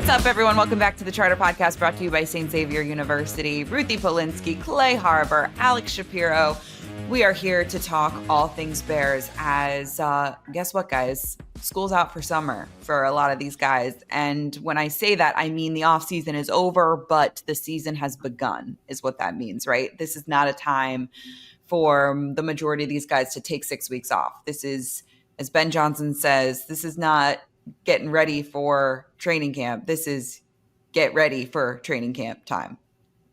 What's up, everyone? Welcome back to the Charter Podcast, brought to you by St. Xavier University. Ruthie Polinsky, 𝗏𝗏𝗏𝗀, Alex Shapiro. We are here to talk all things Bears as, guess what, guys? School's out for summer for a lot of these guys. And when I say that, I mean the offseason is over, but the season has begun, is what that means, right? This is not a time for the majority of these guys to take 6 weeks off. This is, as Ben Johnson says, this is not getting ready for training camp. This is get ready for training camp time,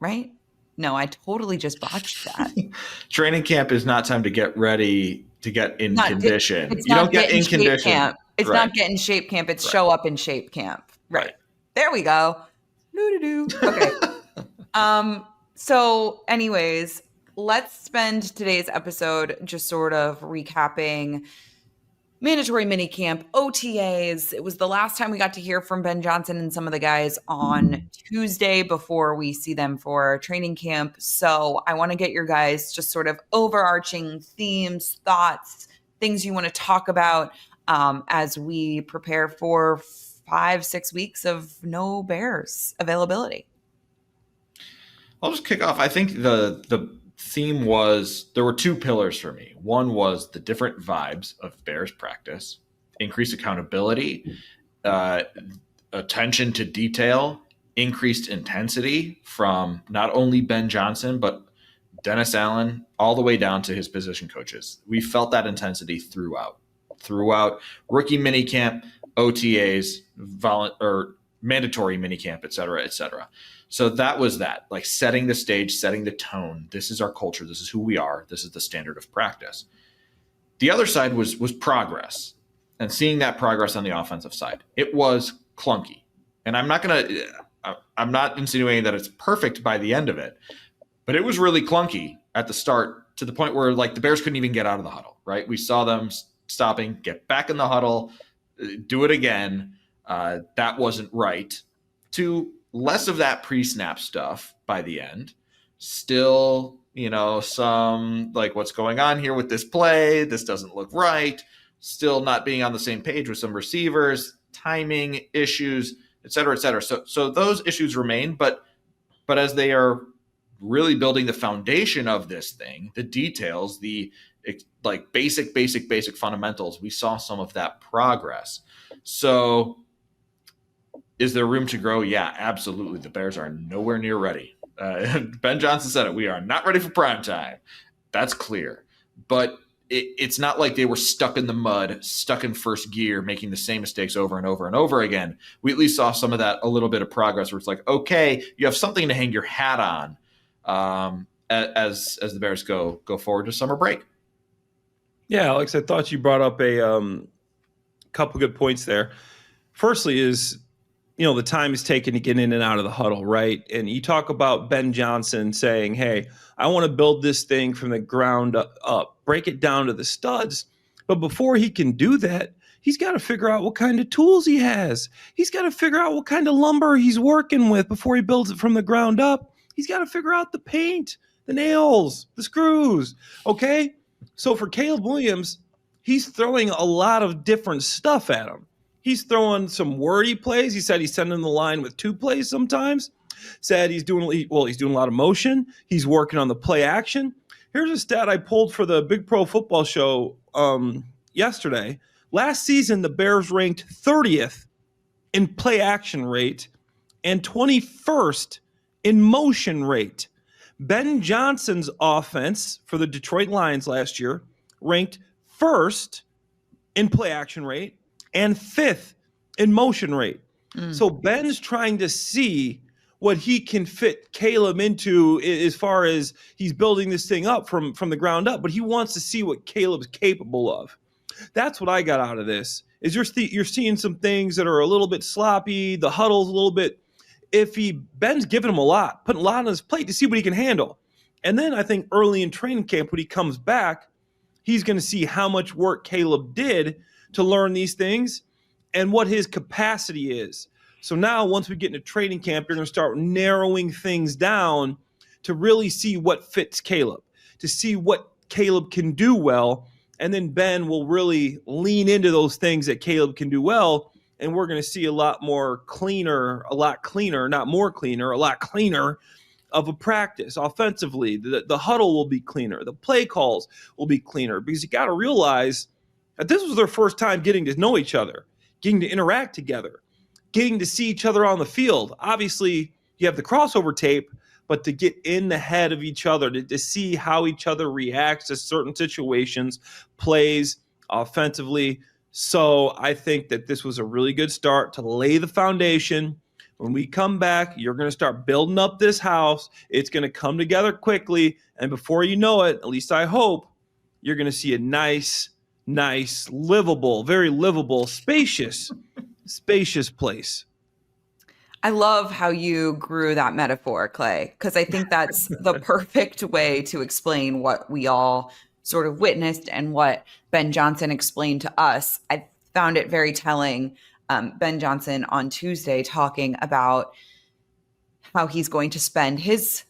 right? No, I totally just botched that. Training camp is not time to get ready to get in condition. It's you not don't get in condition. Camp. It's right. not get in shape camp. It's right. show up in shape camp. Right. There we go. Okay. So anyways, let's spend today's episode just sort of recapping mandatory minicamp, OTAs. It was the last time we got to hear from Ben Johnson and some of the guys on Tuesday before we see them for training camp. So I want to get your guys just sort of overarching themes, thoughts, things you want to talk about as we prepare for 5-6 weeks of no Bears availability. I'll just kick off. I think the theme was, there were two pillars for me. One was the different vibes of Bears practice, increased accountability, attention to detail, increased intensity from not only Ben Johnson, but Dennis Allen, all the way down to his position coaches. We felt that intensity throughout rookie minicamp, OTAs, mandatory minicamp, et cetera, et cetera. So that was that, like setting the stage, setting the tone. This is our culture. This is who we are. This is the standard of practice. The other side was progress, and seeing that progress on the offensive side. It was clunky, and I'm not insinuating that it's perfect by the end of it, but it was really clunky at the start to the point where like the Bears couldn't even get out of the huddle. Right? We saw them stopping, get back in the huddle, do it again. That wasn't right. To less of that pre-snap stuff by the end. Still, some like what's going on here with this play. This doesn't look right. Still not being on the same page with some receivers, timing issues, et cetera, et cetera. So those issues remain, but as they are really building the foundation of this thing, the details, the like basic fundamentals, we saw some of that progress. So is there room to grow? Yeah, absolutely. The Bears are nowhere near ready. Ben Johnson said it. We are not ready for prime time. That's clear. But it's not like they were stuck in the mud, stuck in first gear, making the same mistakes over and over and over again. We at least saw some of that, a little bit of progress where it's like, okay, you have something to hang your hat on as the Bears go forward to summer break. Yeah, Alex, I thought you brought up a couple good points there. Firstly is, the time is taken to get in and out of the huddle, right? And you talk about Ben Johnson saying, hey, I want to build this thing from the ground up, break it down to the studs. But before he can do that, he's got to figure out what kind of tools he has. He's got to figure out what kind of lumber he's working with before he builds it from the ground up. He's got to figure out the paint, the nails, the screws, okay? So for Caleb Williams, he's throwing a lot of different stuff at him. He's throwing some wordy plays. He said he's sending the line with 2 plays sometimes. Said he's doing a lot of motion. He's working on the play action. Here's a stat I pulled for the Big Pro Football Show yesterday. Last season, the Bears ranked 30th in play action rate and 21st in motion rate. Ben Johnson's offense for the Detroit Lions last year ranked 1st in play action rate and 5th in motion rate. So Ben's trying to see what he can fit Caleb into as far as he's building this thing up from the ground up, but he wants to see what Caleb's capable of. That's what I got out of this, is you're seeing some things that are a little bit sloppy, the huddle's a little bit iffy. Ben's giving him a lot, putting a lot on his plate to see what he can handle. And then I think early in training camp, when he comes back, he's going to see how much work Caleb did to learn these things and what his capacity is. So now once we get into training camp, you're going to start narrowing things down to really see what fits Caleb, to see what Caleb can do well. And then Ben will really lean into those things that Caleb can do well and we're going to see a lot cleaner of a practice offensively. The huddle will be cleaner. The play calls will be cleaner, because you got to realize that this was their first time getting to know each other, getting to interact together, getting to see each other on the field. Obviously, you have the crossover tape, but to get in the head of each other, to see how each other reacts to certain situations, plays offensively. So I think that this was a really good start to lay the foundation. When we come back, you're going to start building up this house. It's going to come together quickly. And before you know it, at least I hope, you're going to see a nice, livable, very livable, spacious place. I love how you grew that metaphor, Clay, because I think that's the perfect way to explain what we all sort of witnessed and what Ben Johnson explained to us. I found it very telling. Ben Johnson on Tuesday talking about how he's going to spend his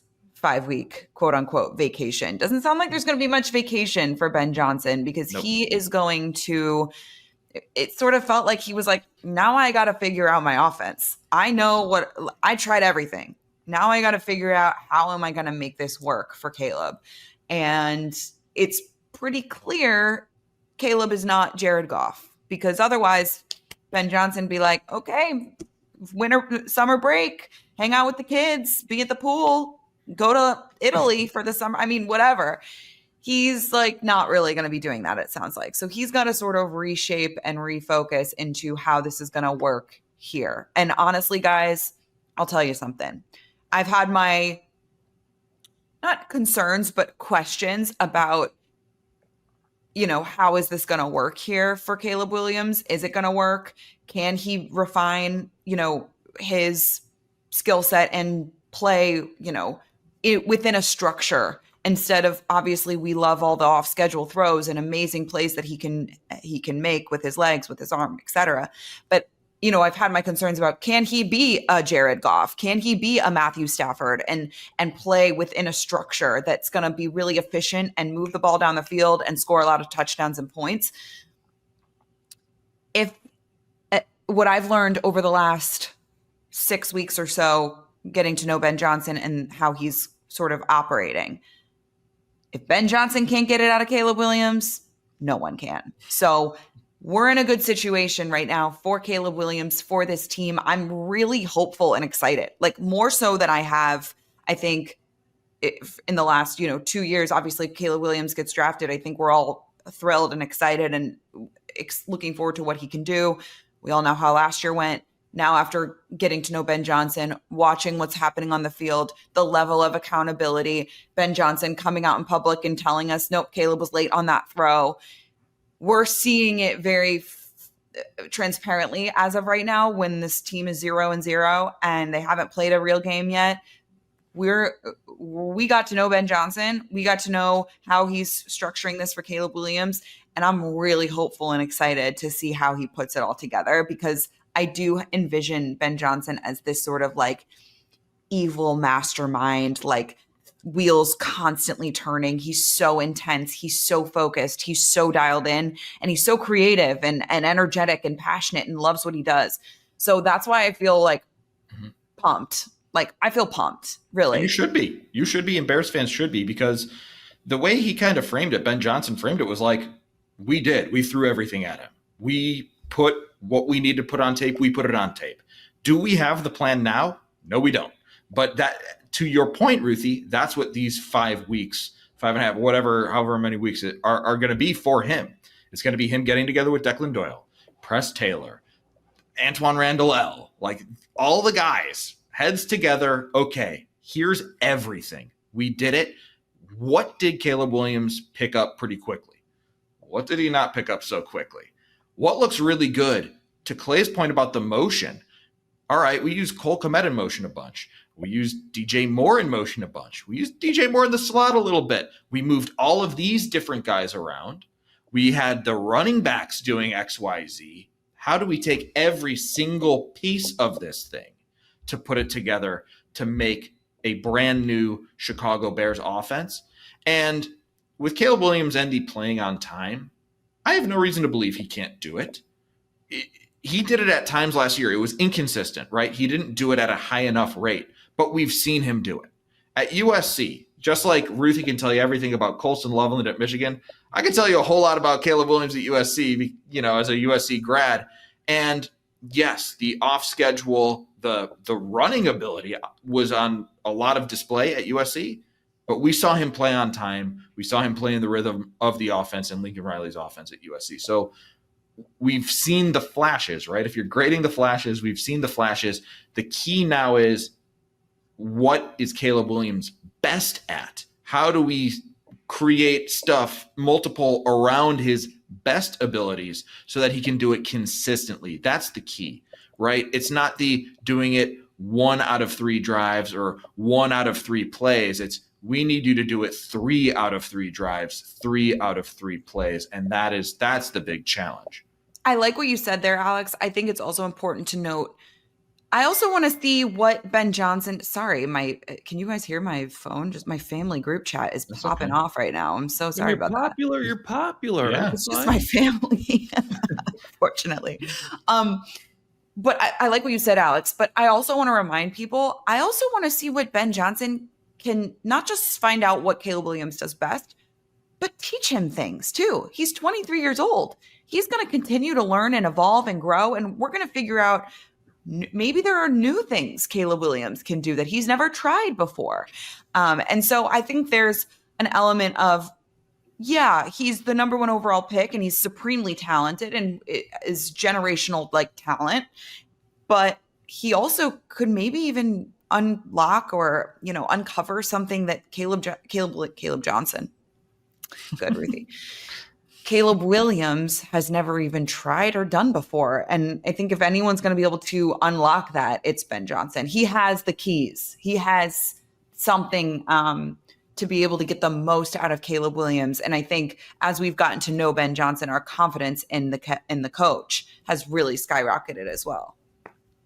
5-week quote unquote vacation. Doesn't sound like there's going to be much vacation for Ben Johnson, because Nope. he is going to, it sort of felt like he was like, now I got to figure out my offense. I tried everything. Now I got to figure out, how am I going to make this work for Caleb? And it's pretty clear Caleb is not Jared Goff, because otherwise Ben Johnson be like, okay, summer break, hang out with the kids, be at the pool, go to Italy for the summer. I mean, whatever. He's like not really going to be doing that, it sounds like. So he's got to sort of reshape and refocus into how this is going to work here. And honestly, guys, I'll tell you something. I've had my, not concerns, but questions about, how is this going to work here for Caleb Williams? Is it going to work? Can he refine, his skill set and play, within a structure, instead of, obviously we love all the off schedule throws and amazing plays that he can make with his legs, with his arm, etc. But, I've had my concerns about, can he be a Jared Goff? Can he be a Matthew Stafford and play within a structure that's going to be really efficient and move the ball down the field and score a lot of touchdowns and points? If what I've learned over the last 6 weeks or so, getting to know Ben Johnson and how he's sort of operating, if Ben Johnson can't get it out of Caleb Williams, no one can. So we're in a good situation right now for Caleb Williams, for this team. I'm really hopeful and excited, like more so than I have, I think, in the last, 2 years. Obviously, Caleb Williams gets drafted. I think we're all thrilled and excited and looking forward to what he can do. We all know how last year went. Now, after getting to know Ben Johnson, watching what's happening on the field, the level of accountability, Ben Johnson coming out in public and telling us, nope, Caleb was late on that throw. We're seeing it very transparently as of right now, when this team is 0-0 and they haven't played a real game yet. We got to know Ben Johnson. We got to know how he's structuring this for Caleb Williams. And I'm really hopeful and excited to see how he puts it all together, because I do envision Ben Johnson as this sort of like evil mastermind, like wheels constantly turning. He's so intense. He's so focused. He's so dialed in, and he's so creative and energetic and passionate and loves what he does. So that's why I feel like pumped. Like I feel pumped, really. And you should be. You should be, and Bears fans should be, because the way he kind of framed it, Ben Johnson framed it, was like, we threw everything at him. We put what we need to put on tape. We put it on tape. Do we have the plan now? No, we don't. But that, to your point, Ruthie, that's what these 5 weeks, 5.5, whatever, however many weeks are going to be for him. It's going to be him getting together with Declan Doyle, Press Taylor, Antoine Randall, like all the guys, heads together. Okay, here's everything. We did it. What did Caleb Williams pick up pretty quickly? What did he not pick up so quickly? What looks really good? To Clay's point about the motion, all right, we use Cole Kmet in motion a bunch. We used DJ Moore in motion a bunch. We used DJ Moore in the slot a little bit. We moved all of these different guys around. We had the running backs doing X, Y, Z. How do we take every single piece of this thing to put it together to make a brand new Chicago Bears offense? And with Caleb Williams, ND playing on time, I have no reason to believe he can't do it. he did it at times last year. It was inconsistent, right? He didn't do it at a high enough rate, but we've seen him do it. At USC, just like Ruthie can tell you everything about Colston Loveland at Michigan, I can tell you a whole lot about Caleb Williams at USC, as a USC grad. And yes, the off schedule, the running ability was on a lot of display at USC, but we saw him play on time. We saw him play in the rhythm of the offense and Lincoln Riley's offense at USC. So we've seen the flashes, right? If you're grading the flashes, we've seen the flashes. The key now is, what is Caleb Williams best at? How do we create stuff multiple around his best abilities so that he can do it consistently? That's the key, right? It's not the doing it 1 out of 3 drives or 1 out of 3 plays. It's, we need you to do it 3 out of 3 drives, 3 out of 3 plays. And that's the big challenge. I like what you said there, Alex. I think it's also important to note, I also want to see what Ben Johnson, sorry, can you guys hear my phone? Just my family group chat is popping off right now. I'm so sorry about that. You're popular. Yeah. It's just my family, unfortunately. But I like what you said, Alex, but I also want to remind people, I also want to see what Ben Johnson can not just find out what Caleb Williams does best, but teach him things too. He's 23 years old. He's going to continue to learn and evolve and grow. And we're going to figure out maybe there are new things Caleb Williams can do that he's never tried before. And so I think there's an element of, yeah, he's the number 1 overall pick and he's supremely talented and is generational talent, but he also could maybe even unlock or, uncover something that Caleb Johnson. Good, Ruthie. Caleb Williams has never even tried or done before. And I think if anyone's going to be able to unlock that, it's Ben Johnson. He has the keys. He has something to be able to get the most out of Caleb Williams. And I think as we've gotten to know Ben Johnson, our confidence in the coach has really skyrocketed as well.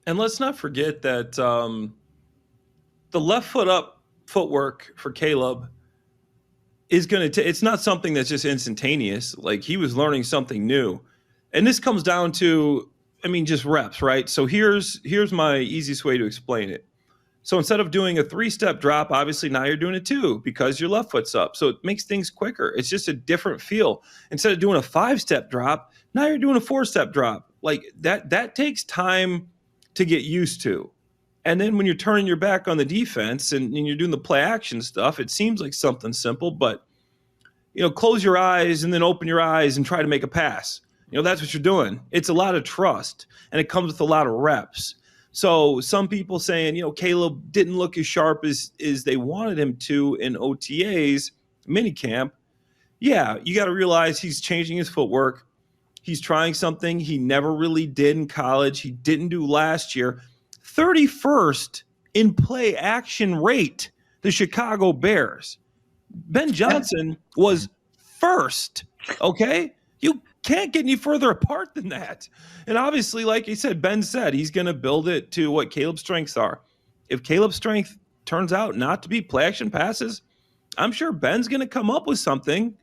And let's not forget that the left foot up footwork for Caleb is going to, it's not something that's just instantaneous. Like, he was learning something new. And this comes down to, just reps, right? So here's my easiest way to explain it. So instead of doing a 3-step drop, obviously now you're doing a 2 because your left foot's up. So it makes things quicker. It's just a different feel. Instead of doing a 5-step drop, now you're doing a 4-step drop. Like, that takes time to get used to. And then when you're turning your back on the defense and you're doing the play action stuff, it seems like something simple, but, close your eyes and then open your eyes and try to make a pass. That's what you're doing. It's a lot of trust, and it comes with a lot of reps. So some people saying, Caleb didn't look as sharp as they wanted him to in OTAs, minicamp. Yeah, you got to realize he's changing his footwork. He's trying something he never really did in college. He didn't do last year. 31st in play action rate, the Chicago Bears. Ben Johnson was first, okay? You can't get any further apart than that. And obviously, like he said, Ben said he's going to build it to what Caleb's strengths are. If Caleb's strength turns out not to be play action passes, I'm sure Ben's going to come up with something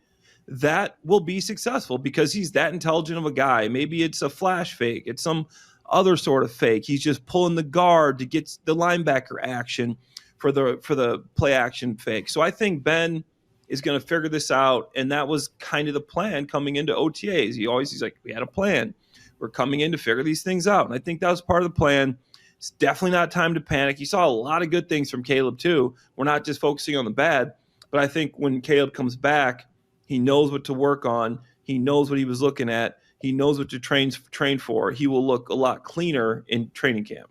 that will be successful because he's that intelligent of a guy. Maybe it's a flash fake. It's some other sort of fake. He's just pulling the guard to get the linebacker action for the play action fake. So I think Ben is going to figure this out, and that was kind of the plan coming into OTAs. He's like, we had a plan. We're coming in to figure these things out, and I think that was part of the plan. It's definitely not time to panic. You saw a lot of good things from Caleb too. We're not just focusing on the bad, but I think when Caleb comes back, he knows what to work on. He knows what he was looking at. He knows what to train for. He will look a lot cleaner in training camp.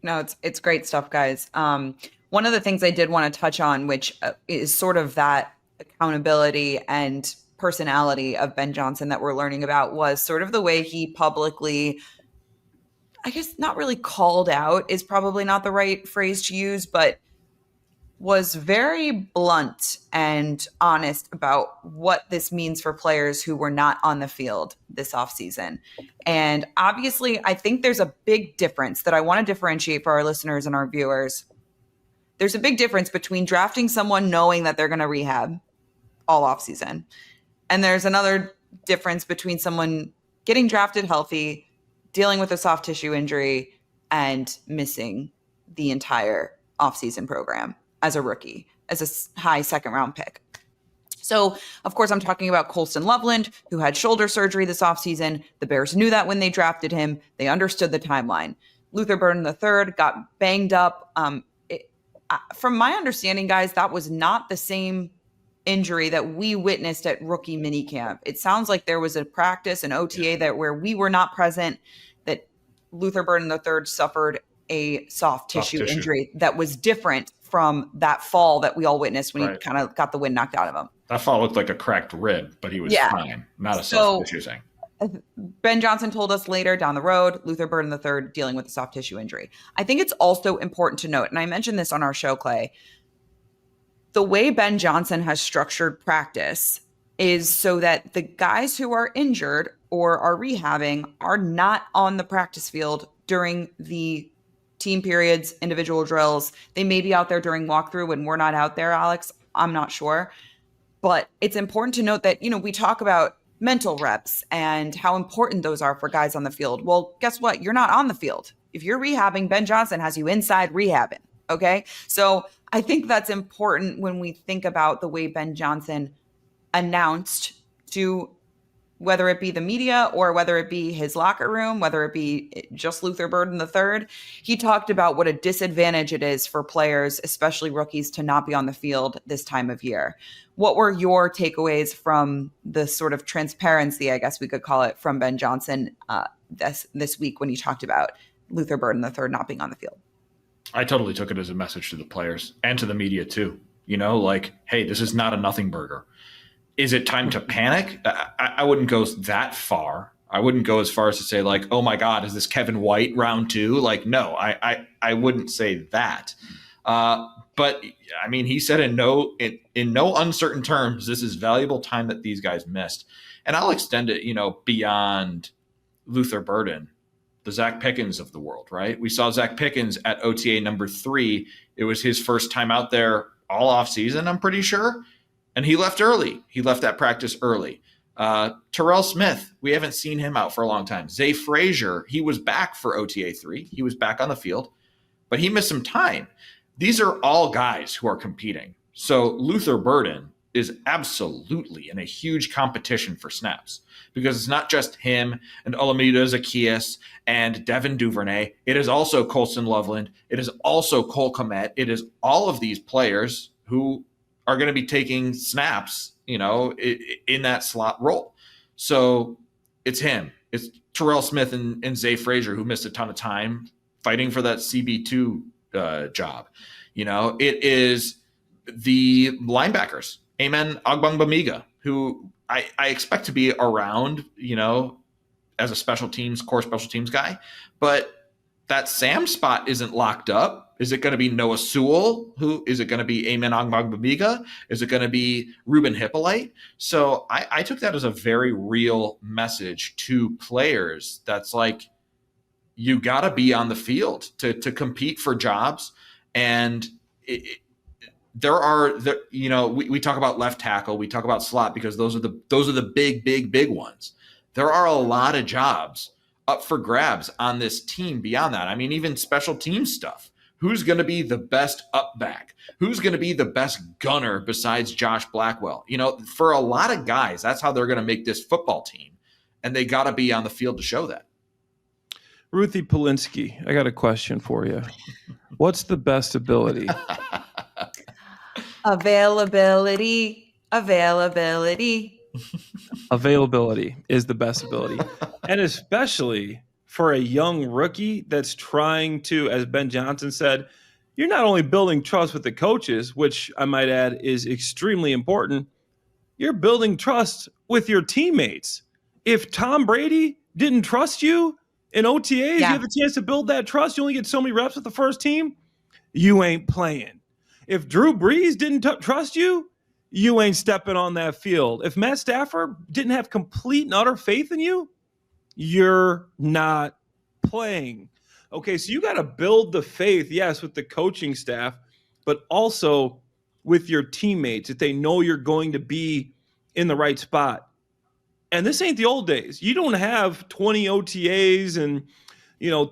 No, it's great stuff, guys. One of the things I did want to touch on, which is sort of that accountability and personality of Ben Johnson that we're learning about, was sort of the way he publicly, I guess not really called out is probably not the right phrase to use, but was very blunt and honest about what this means for players who were not on the field this offseason. And obviously, I think there's a big difference that I want to differentiate for our listeners and our viewers. There's a big difference between drafting someone knowing that they're going to rehab all offseason. And there's another difference between someone getting drafted healthy, dealing with a soft tissue injury and missing the entire offseason program as a rookie, as a high second-round pick. So, of course, I'm talking about Colston Loveland, who had shoulder surgery this offseason. The Bears knew that when they drafted him. They understood the timeline. Luther Burden III got banged up. From my understanding, guys, that was not the same injury that we witnessed at rookie minicamp. It sounds like there was a practice, an OTA, that where we were not present, that Luther Burden III suffered a soft tissue injury that was different from that fall that we all witnessed when he kind of got the wind knocked out of him. That fall looked like a cracked rib, but he was fine. Not a soft tissue thing. Ben Johnson told us later down the road, Luther Burden III dealing with a soft tissue injury. I think it's also important to note, and I mentioned this on our show, Clay, the way Ben Johnson has structured practice is so that the guys who are injured or are rehabbing are not on the practice field during the team periods, individual drills. They may be out there during walkthrough when we're not out there, Alex. I'm not sure. But it's important to note that, we talk about mental reps and how important those are for guys on the field. Well, guess what? You're not on the field. If you're rehabbing, Ben Johnson has you inside rehabbing. Okay. So I think that's important when we think about the way Ben Johnson announced to, whether it be the media or whether it be his locker room, whether it be just Luther Burden III, he talked about what a disadvantage it is for players, especially rookies, to not be on the field this time of year. What were your takeaways from the sort of transparency, I guess we could call it, from Ben Johnson this week when he talked about Luther Burden III not being on the field? I totally took it as a message to the players and to the media too. Like, hey, this is not a nothing burger. Is it time to panic? I wouldn't go that far. I wouldn't go as far as to say, like, oh my God, is this Kevin White round 2? Like, no, I wouldn't say that. But I mean, he said in no uncertain terms, this is valuable time that these guys missed. And I'll extend it, beyond Luther Burden, the Zach Pickens of the world, right? We saw Zach Pickens at OTA number 3. It was his first time out there all off season, I'm pretty sure. And he left early. He left that practice early. Terrell Smith, we haven't seen him out for a long time. Zay Frazier, he was back for OTA 3. He was back on the field, but he missed some time. These are all guys who are competing. So Luther Burden is absolutely in a huge competition for snaps because it's not just him and Olamide Zaccheaus and Devin Duvernay. It is also Colston Loveland. It is also Cole Kmet. It is all of these players who are going to be taking snaps, in that slot role. So it's him. It's Terrell Smith and Zay Frazier who missed a ton of time fighting for that CB2 job. It is the linebackers, 𝗻𝗁 𝗂𝗏𝗻𝗁, who I expect to be around, as a core special teams guy. But that Sam spot isn't locked up. Is it going to be Noah Sewell? Is it going to be 𝗻𝗁 𝗂𝗏𝗻𝗁? Is it going to be Ruben Hippolyte? So I took that as a very real message to players. That's like, you got to be on the field to compete for jobs. And we talk about left tackle, we talk about slot because those are the big ones. There are a lot of jobs up for grabs on this team beyond that. I mean, even special team stuff. Who's going to be the best up back? Who's going to be the best gunner besides Josh Blackwell? For a lot of guys, that's how they're going to make this football team. And they got to be on the field to show that. Ruthie Polinsky, I got a question for you. What's the best ability? Availability. Availability is the best ability. And especially for a young rookie that's trying to, as Ben Johnson said, you're not only building trust with the coaches, which I might add is extremely important, you're building trust with your teammates. If Tom Brady didn't trust you in OTAs, you have a chance to build that trust. You only get so many reps with the first team, you ain't playing. If Drew Brees didn't trust you, you ain't stepping on that field. If Matt Stafford didn't have complete and utter faith in you, you're not playing. Okay, so you got to build the faith, yes, with the coaching staff, but also with your teammates, that they know you're going to be in the right spot. And this ain't the old days. You don't have 20 OTAs and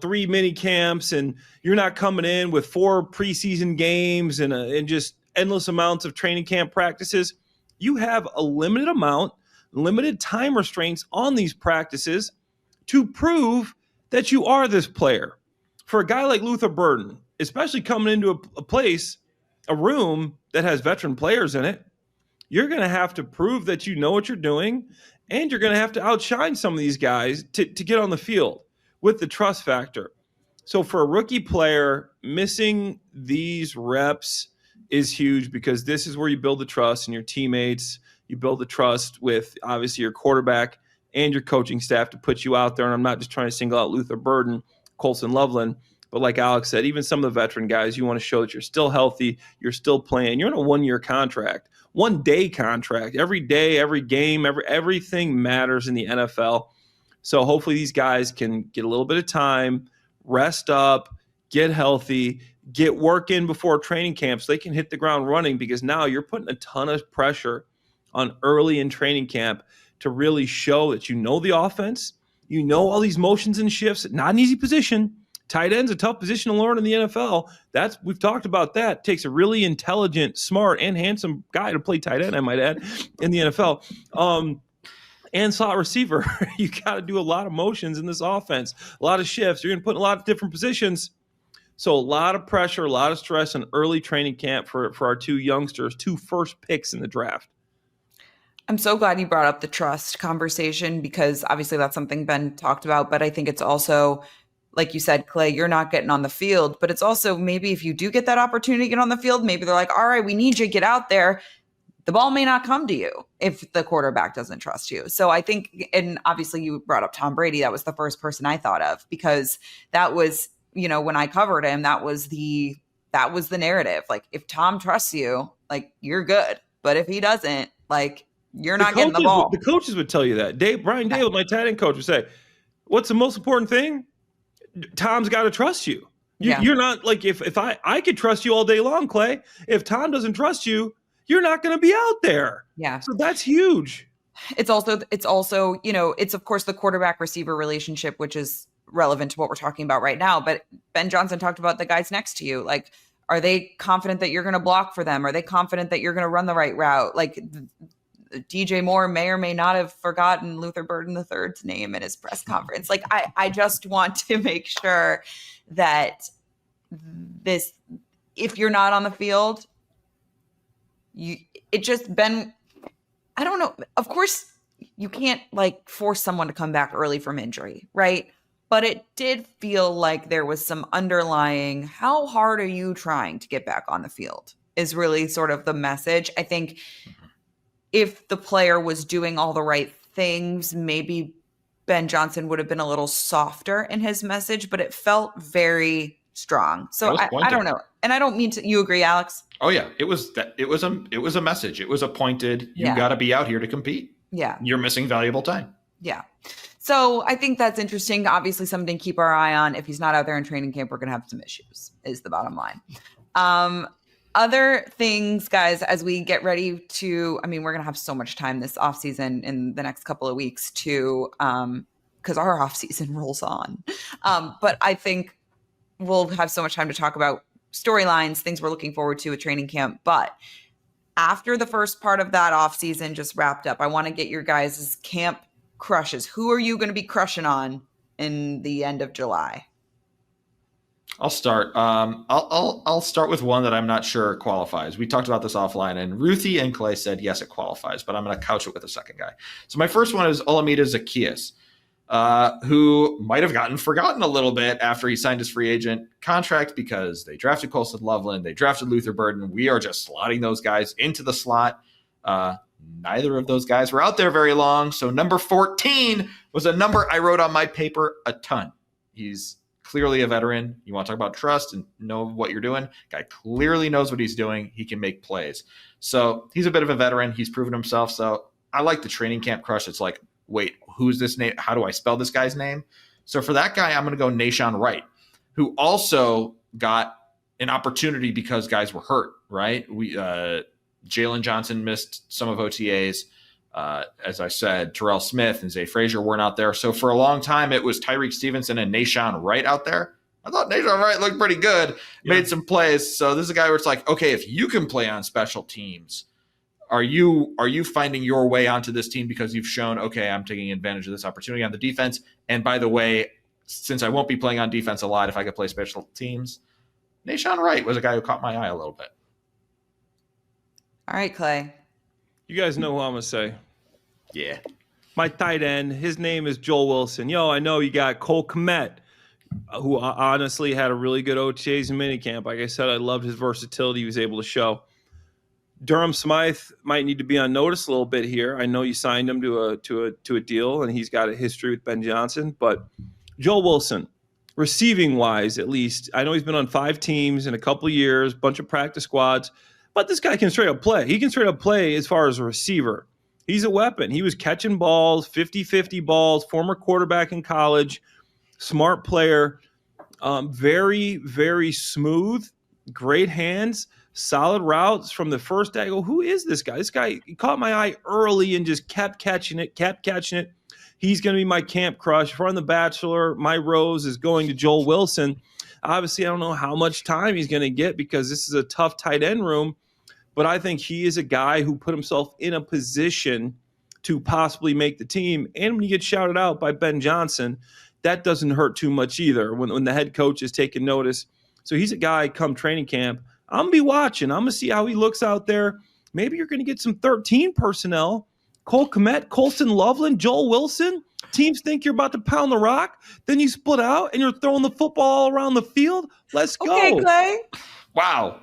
3 mini camps, and you're not coming in with 4 preseason games and just endless amounts of training camp practices. You have a limited amount, limited time restraints on these practices to prove that you are this player. For a guy like Luther Burden, especially coming into a room that has veteran players in it, you're going to have to prove that you know what you're doing, and you're going to have to outshine some of these guys to get on the field with the trust factor. So for a rookie player, missing these reps is huge, because this is where you build the trust in your teammates. You build the trust with, obviously, your quarterback and your coaching staff to put you out there. And I'm not just trying to single out Luther Burden, Colson Loveland, but like Alex said, even some of the veteran guys, you want to show that you're still healthy, you're still playing. You're in a 1-year contract, 1-day contract. Every day, every game, everything matters in the NFL. So hopefully these guys can get a little bit of time, rest up, get healthy, get work in before training camp so they can hit the ground running, because now you're putting a ton of pressure on early in training camp to really show that you know the offense, you know all these motions and shifts. Not an easy position. Tight end's a tough position to learn in the NFL. We've talked about that. It takes a really intelligent, smart, and handsome guy to play tight end, I might add, in the NFL. And slot receiver. You got to do a lot of motions in this offense, a lot of shifts. You're going to put in a lot of different positions. So a lot of pressure, a lot of stress in early training camp for our 2 youngsters, 2 first picks in the draft. I'm so glad you brought up the trust conversation, because obviously that's something Ben talked about, but I think it's also, like you said, Clay, you're not getting on the field, but it's also maybe if you do get that opportunity to get on the field, maybe they're like, all right, we need you to get out there. The ball may not come to you if the quarterback doesn't trust you. So I think, and obviously you brought up Tom Brady. That was the first person I thought of, because that was, when I covered him, that was the narrative. Like, if Tom trusts you, like, you're good. But if he doesn't, like, you're not getting the ball. The coaches would tell you that. Brian Dale, my tight end coach, would say, what's the most important thing? Tom's got to trust you. You're not like, if I could trust you all day long, Clay. If Tom doesn't trust you, you're not going to be out there. Yeah. So that's huge. It's also, it's of course the quarterback receiver relationship, which is relevant to what we're talking about right now. But Ben Johnson talked about the guys next to you. Like, are they confident that you're going to block for them? Are they confident that you're going to run the right route? Like, DJ Moore may or may not have forgotten Luther Burden III's name in his press conference. Like, I just want to make sure that if you're not on the field, I don't know. Of course, you can't like force someone to come back early from injury, right? But it did feel like there was some underlying, how hard are you trying to get back on the field is really sort of the message. I think if the player was doing all the right things, maybe Ben Johnson would have been a little softer in his message, but it felt very strong. So I don't know. And I don't mean to, you agree, Alex? Oh yeah. It was a message. It was a pointed, you got to be out here to compete. Yeah. You're missing valuable time. Yeah. So I think that's interesting. Obviously something to keep our eye on. If he's not out there in training camp, we're going to have some issues is the bottom line. Other things, guys, as we get ready to, we're going to have so much time this offseason in the next couple of weeks to, because our offseason rolls on. But I think we'll have so much time to talk about storylines, things we're looking forward to at training camp. But after the first part of that offseason just wrapped up, I want to get your guys' camp crushes. Who are you going to be crushing on in the end of July? I'll start. I'll start with one that I'm not sure qualifies. We talked about this offline, and Ruthie and Clay said yes, it qualifies, but I'm going to couch it with a second guy. So my first one is 𝗻𝗻𝘃 𝗍𝗂, who might have gotten forgotten a little bit after he signed his free agent contract because they drafted Colson Loveland, they drafted Luther Burden. We are just slotting those guys into the slot. Neither of those guys were out there very long, so number 14 was a number I wrote on my paper a ton. He's clearly a veteran. You want to talk about trust and know what you're doing? Guy clearly knows what he's doing. He can make plays. So he's a bit of a veteran. He's proven himself. So I like the training camp crush. It's like, wait, who's this name? How do I spell this guy's name? So for that guy, I'm going to go Nahshon Wright, who also got an opportunity because guys were hurt, right? Jalen Johnson missed some of OTAs. As I said, Terrell Smith and Zay Frazier weren't out there. So for a long time, it was Tyreek Stevenson and Nahshon Wright out there. I thought Nahshon Wright looked pretty good, made some plays. So this is a guy where it's like, okay, if you can play on special teams, are you finding your way onto this team because you've shown, okay, I'm taking advantage of this opportunity on the defense. And by the way, since I won't be playing on defense a lot, if I could play special teams, Nahshon Wright was a guy who caught my eye a little bit. All right, Clay. You guys know who I'm going to say. Yeah. My tight end, his name is Joel Wilson. I know you got 𝗏𝗃, who honestly had a really good OTAs and minicamp. Like I said, I loved his versatility he was able to show. Durham Smythe might need to be on notice a little bit here. I know you signed him to a deal, and he's got a history with Ben Johnson. But Joel Wilson, receiving-wise at least, I know he's been on 5 teams in a couple of years, bunch of practice squads, but this guy can straight up play. He can straight up play as far as a receiver. He's a weapon. He was catching balls, 50-50 balls, former quarterback in college, smart player, very, very smooth, great hands, solid routes from the first day. I go, who is this guy? This guy caught my eye early and just kept catching it. He's going to be my camp crush. From The Bachelor, my rose is going to Joel Wilson. Obviously, I don't know how much time he's going to get because this is a tough tight end room, but I think he is a guy who put himself in a position to possibly make the team. And when you get shouted out by Ben Johnson, that doesn't hurt too much either when the head coach is taking notice. So he's a guy come training camp. I'm going to be watching. I'm going to see how he looks out there. Maybe you're going to get some 13 personnel. 𝗏𝗃, Colston Loveland, Joel Wilson. Teams think you're about to pound the rock. Then you split out and you're throwing the football all around the field. Let's go. Okay, Clay. Wow.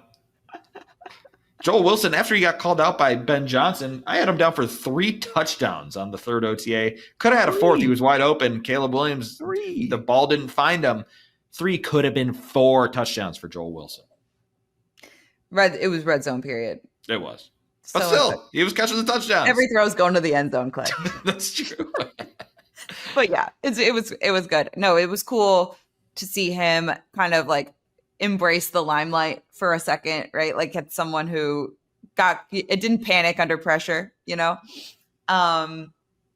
Joel Wilson, after he got called out by Ben Johnson, I had him down for 3 touchdowns on the third OTA. Could have had a 4th. He was wide open. Caleb Williams, 3. The ball didn't find him. 3 could have been 4 touchdowns for Joel Wilson. It was red zone period. It was. But still, he was catching the touchdowns. Every throw is going to the end zone, Clay. That's true. But yeah, it was good. No, it was cool to see him kind of like embrace the limelight for a second, right? Like it's someone who didn't panic under pressure, No,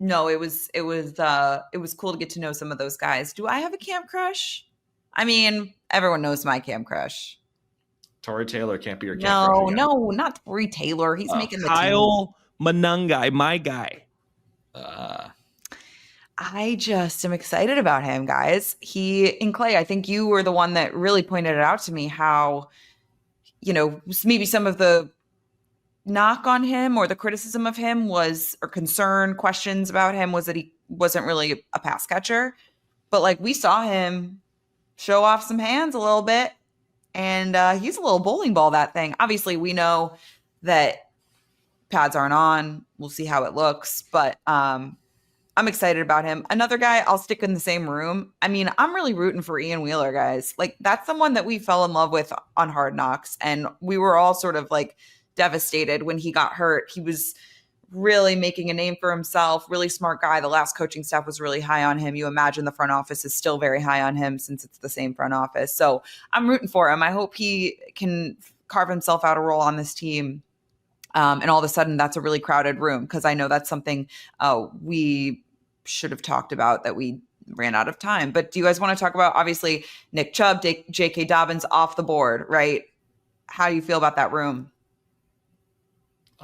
it was cool to get to know some of those guys. Do I have a camp crush? I mean, everyone knows my camp crush. Tory Taylor can't be your camp crush again. No, not Tory Taylor. He's making the Kyle Monangai, my guy. I just am excited about him, guys. And Clay, I think you were the one that really pointed it out to me how, maybe some of the knock on him or the criticism of him was, or concern, questions about him was that he wasn't really a pass catcher. But like we saw him show off some hands a little bit. And he's a little bowling ball, that thing. Obviously, we know that pads aren't on. We'll see how it looks. But I'm excited about him. Another guy, I'll stick in the same room. I mean, I'm really rooting for Ian Wheeler, guys. Like, that's someone that we fell in love with on Hard Knocks. And we were all sort of, like, devastated when he got hurt. He was really making a name for himself, really smart guy. The last coaching staff was really high on him. You imagine the front office is still very high on him since it's the same front office. So I'm rooting for him. I hope he can carve himself out a role on this team. And all of a sudden that's a really crowded room, because I know that's something we should have talked about that we ran out of time. But do you guys want to talk about, obviously, Nick Chubb, J.K. Dobbins off the board, right? How do you feel about that room?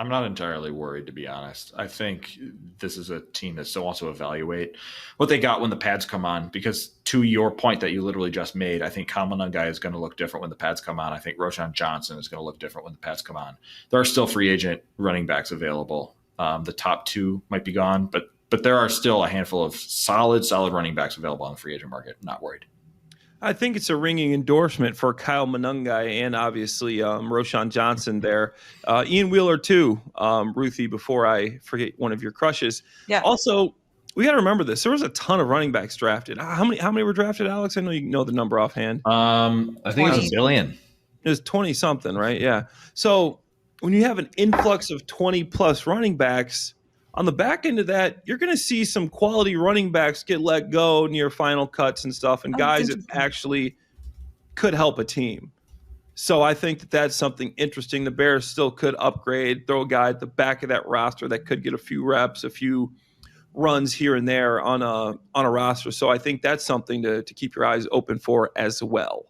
I'm not entirely worried, to be honest. I think this is a team that still wants to evaluate what they got when the pads come on, because to your point that you literally just made, I think Kamanungai is going to look different when the pads come on. I think Roschon Johnson is going to look different when the pads come on. There are still free agent running backs available. The top 2 might be gone, but there are still a handful of solid running backs available on the free agent market. Not worried. I think it's a ringing endorsement for Kyle Monangai and obviously Roschon Johnson there. Ian Wheeler too, Ruthie, before I forget one of your crushes. Yeah. Also, we got to remember this. There was a ton of running backs drafted. How many were drafted, Alex? I know you know the number offhand. I think 20. It was 1 billion. It was 20 something, right? Yeah. So when you have an influx of 20 plus running backs, on the back end of that, you're going to see some quality running backs get let go near final cuts and stuff, and guys that actually could help a team. So I think that that's something interesting. The Bears still could upgrade, throw a guy at the back of that roster that could get a few reps, a few runs here and there on a roster. So I think that's something to keep your eyes open for as well.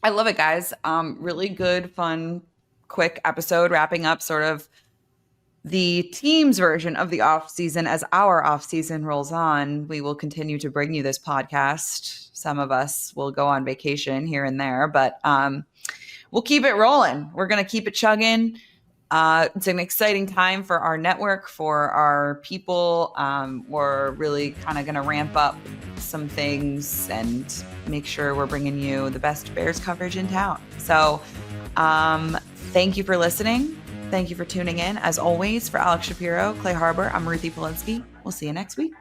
I love it, guys. Really good, fun, quick episode wrapping up sort of the team's version of the off season. As our off season rolls on, we will continue to bring you this podcast. Some of us will go on vacation here and there, but we'll keep it rolling. We're going to keep it chugging. It's an exciting time for our network, for our people. We're really kind of going to ramp up some things and make sure we're bringing you the best Bears coverage in town. So thank you for listening. Thank you for tuning in. As always, for Alex Shapiro, 𝗂𝗏 𝗟𝗶, I'm Ruthie Polinsky. We'll see you next week.